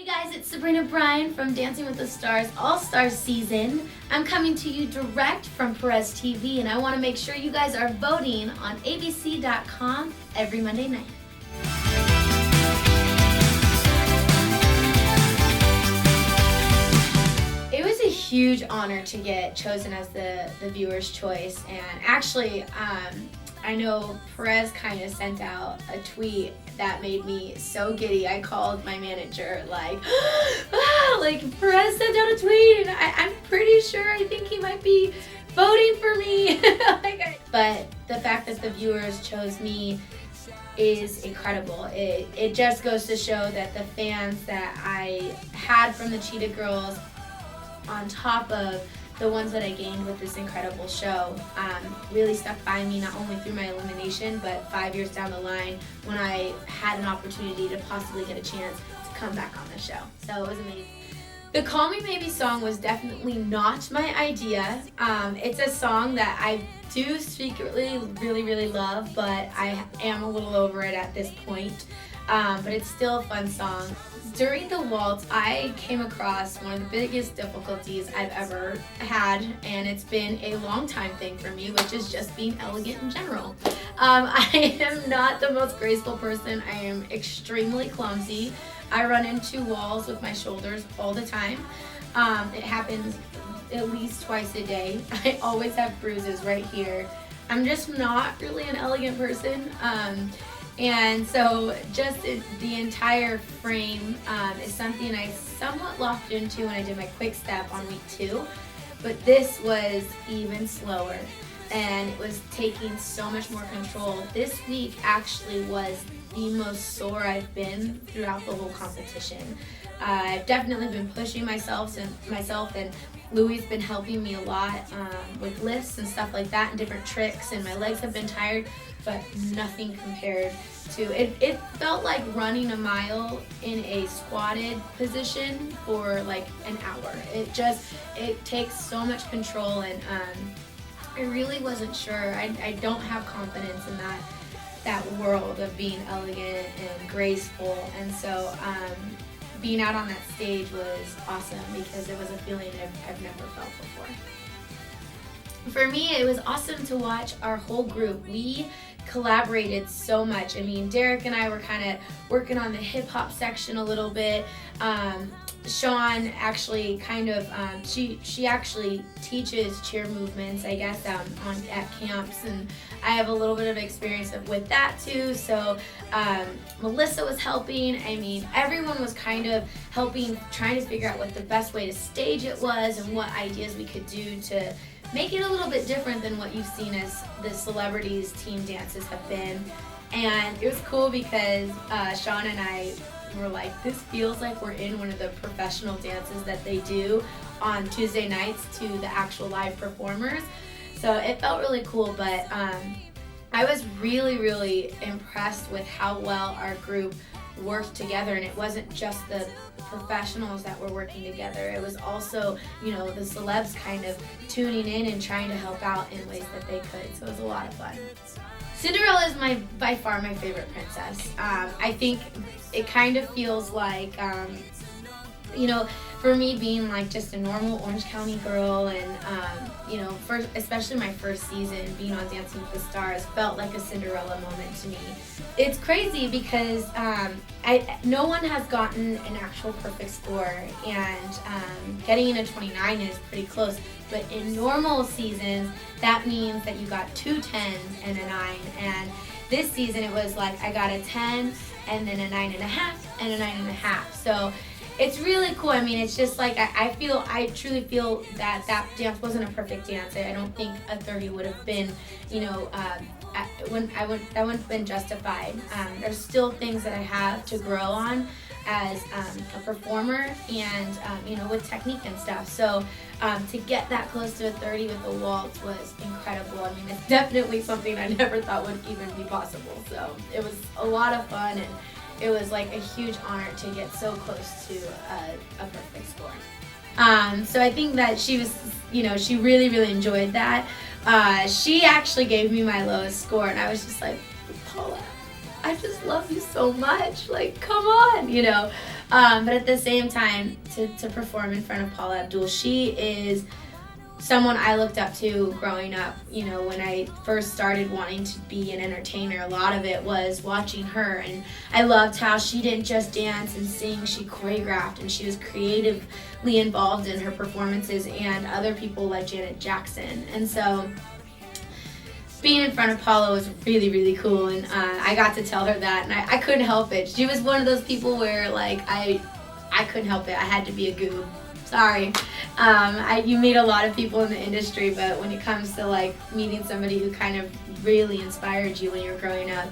Guys, it's Sabrina Bryan from Dancing with the Stars All-Star season. I'm coming to you direct from Perez TV, and I want to make sure you guys are voting on abc.com every Monday night. It was a huge honor to get chosen as the viewer's choice, and actually I know Perez kind of sent out a tweet that made me so giddy. I called my manager like, Perez sent out a tweet, and I'm pretty sure I think he might be voting for me. But the fact that the viewers chose me is incredible. It just goes to show that the fans that I had from the Cheetah Girls, on top of the ones that I gained with this incredible show, really stuck by me, not only through my elimination, but 5 years down the line when I had an opportunity to possibly get a chance to come back on the show. So it was amazing. The Call Me Maybe song was definitely not my idea. It's a song that I do secretly really love, but I am a little over it at this point. But it's still a fun song. During the waltz, I came across one of the biggest difficulties I've ever had, and it's been a long time thing for me, which is just being elegant in general. I am not the most graceful person. I am extremely clumsy. I run into walls with my shoulders all the time. It happens at least twice a day. I always have bruises right here. I'm just not really an elegant person. And so just the entire frame is something I somewhat locked into when I did my quick step on week 2, but this was even slower, and it was taking so much more control. This week actually was the most sore I've been throughout the whole competition. I've definitely been pushing myself, and Louie's been helping me a lot with lifts and stuff like that and different tricks, and my legs have been tired, but nothing compared to it. Felt like running a mile in a squatted position for like an hour. It takes so much control, and I really wasn't sure. I don't have confidence in that world of being elegant and graceful, and so being out on that stage was awesome because it was a feeling I've never felt before. For me, it was awesome to watch our whole group. We collaborated so much. I mean, Derek and I were kind of working on the hip hop section a little bit. Sean actually she actually teaches cheer movements, I guess, at camps, and I have a little bit of experience with that too. So Melissa was helping. I mean, everyone was kind of helping, trying to figure out what the best way to stage it was and what ideas we could do to make it a little bit different than what you've seen as the celebrities' team dances have been. And it was cool because Sean and I were like, this feels like we're in one of the professional dances that they do on Tuesday nights to the actual live performers. So it felt really cool, but I was really impressed with how well our group worked together, and it wasn't just the professionals that were working together. It was also, the celebs kind of tuning in and trying to help out in ways that they could. So it was a lot of fun. Cinderella is by far my favorite princess. I think it kind of feels like, for me being like just a normal Orange County girl, and especially my first season being on Dancing with the Stars felt like a Cinderella moment to me. It's crazy because no one has gotten an actual perfect score, and getting a 29 is pretty close. But in normal seasons, that means that you got 2 10s and a 9. And this season it was like I got a 10 and then a 9.5 and a 9.5. So it's really cool. I mean, it's just like I truly feel that dance wasn't a perfect dance. I don't think a 30 would have been, that wouldn't have been justified. There's still things that I have to grow on as a performer, and with technique and stuff. So to get that close to a 30 with the waltz was incredible. I mean, it's definitely something I never thought would even be possible. So it was a lot of fun, and it was like a huge honor to get so close to a perfect score. So I think that she was, she really enjoyed that. She actually gave me my lowest score, and I was just like, Paula, I just love you so much. Like, come on, But at the same time, to perform in front of Paula Abdul, she is someone I looked up to growing up. You know, when I first started wanting to be an entertainer, a lot of it was watching her, and I loved how she didn't just dance and sing, she choreographed, and she was creatively involved in her performances, and other people like Janet Jackson. And so being in front of Paula was really, really cool, and I got to tell her that, and I couldn't help it. She was one of those people where, like, I couldn't help it. I had to be a goob. Sorry. You meet a lot of people in the industry, but when it comes to, like, meeting somebody who kind of really inspired you when you were growing up,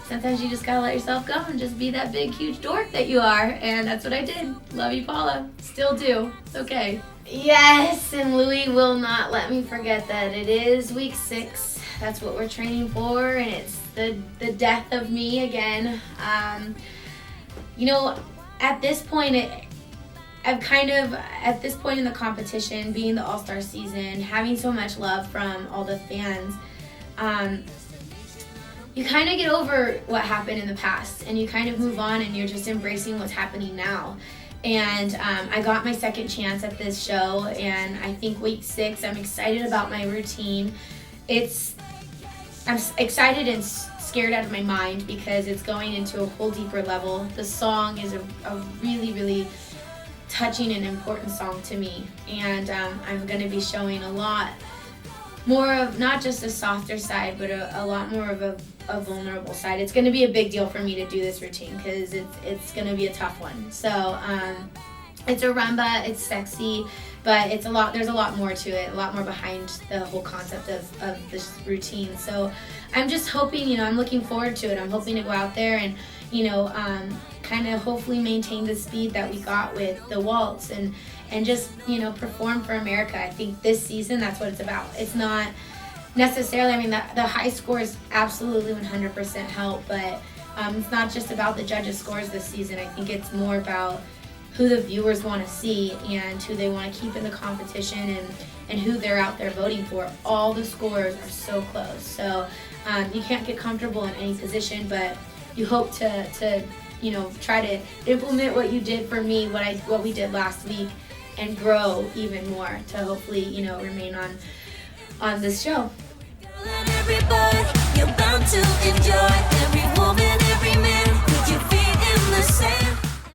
sometimes you just gotta let yourself go and just be that big, huge dork that you are, and that's what I did. Love you, Paula. Still do. It's okay. Yes, and Louis will not let me forget that it is week 6. That's what we're training for, and it's the death of me again. You know, at this point, at this point in the competition, being the All-Star season, having so much love from all the fans, you kind of get over what happened in the past, and you kind of move on, and you're just embracing what's happening now. And I got my second chance at this show, and I think week 6, I'm excited about my routine. I'm excited and scared out of my mind because it's going into a whole deeper level. The song is a really, really touching and important song to me, and I'm going to be showing a lot more of not just a softer side, but a lot more of a vulnerable side. It's going to be a big deal for me to do this routine because it's going to be a tough one. So it's a rumba, it's sexy, but there's a lot more to it, a lot more behind the whole concept of this routine. So I'm just hoping, I'm looking forward to it. I'm hoping to go out there and, kind of hopefully maintain the speed that we got with the waltz and just, perform for America. I think this season, that's what it's about. It's not necessarily, the high scores absolutely 100% help, but it's not just about the judges' scores this season. I think it's more about who the viewers want to see and who they want to keep in the competition and who they're out there voting for. All the scores are so close. So you can't get comfortable in any position, but you hope to try to implement what you did for me, what we did last week, and grow even more to hopefully, remain on this show. You're bound to enjoy every woman, every man, put your feet in the sand.